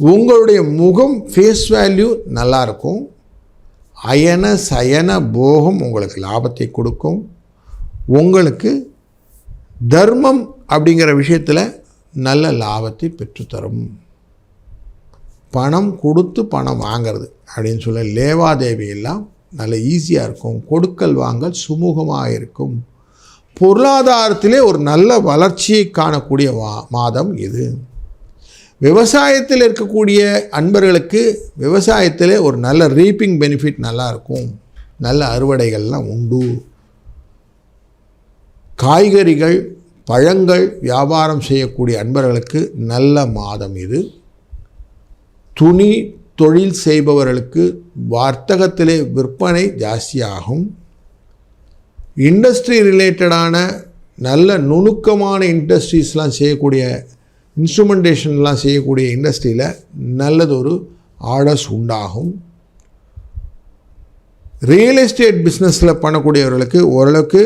உங்களுடைய முகம் face value நல்லாயிருக்கும். அயன சயன போகம் உங்களுக்கு லாபத்தை கொடுக்கும். உங்களுக்கு தர்மம் அப்படிங்கிற விஷயத்தில் நல்ல லாபத்தை பெற்றுத்தரும். பணம் கொடுத்து பணம் வாங்கிறது அப்படின்னு சொல்ல லேவாதேவி எல்லாம் நல்ல ஈஸியாக இருக்கும். கொடுக்கல் வாங்கல் சுமூகமாக இருக்கும். பொருளாதாரத்திலே ஒரு நல்ல வளர்ச்சியை காணக்கூடிய மாதம் இது. விவசாயத்தில் இருக்கக்கூடிய அன்பர்களுக்கு விவசாயத்தில் ஒரு நல்ல ரீப்பிங் பெனிஃபிட் நல்லா இருக்கும். நல்ல அறுவடைகள்லாம் உண்டு. காய்கறிகள் பழங்கள் வியாபாரம் செய்யக்கூடிய அன்பர்களுக்கு நல்ல மாதம் இது. துணி தொழில் செய்பவர்களுக்கு வர்த்தகத்திலே விற்பனை ஜாஸ்தியாகும். இண்டஸ்ட்ரி ரிலேட்டடான நல்ல நுணுக்கமான இண்டஸ்ட்ரீஸ்லாம் செய்யக்கூடிய இன்ஸ்ட்ருமெண்டேஷன்லாம் செய்யக்கூடிய இண்டஸ்ட்ரியில் நல்லதொரு ஆர்டர்ஸ் உண்டாகும். ரியல் எஸ்டேட் பிஸ்னஸில் பண்ணக்கூடியவர்களுக்கு ஓரளவுக்கு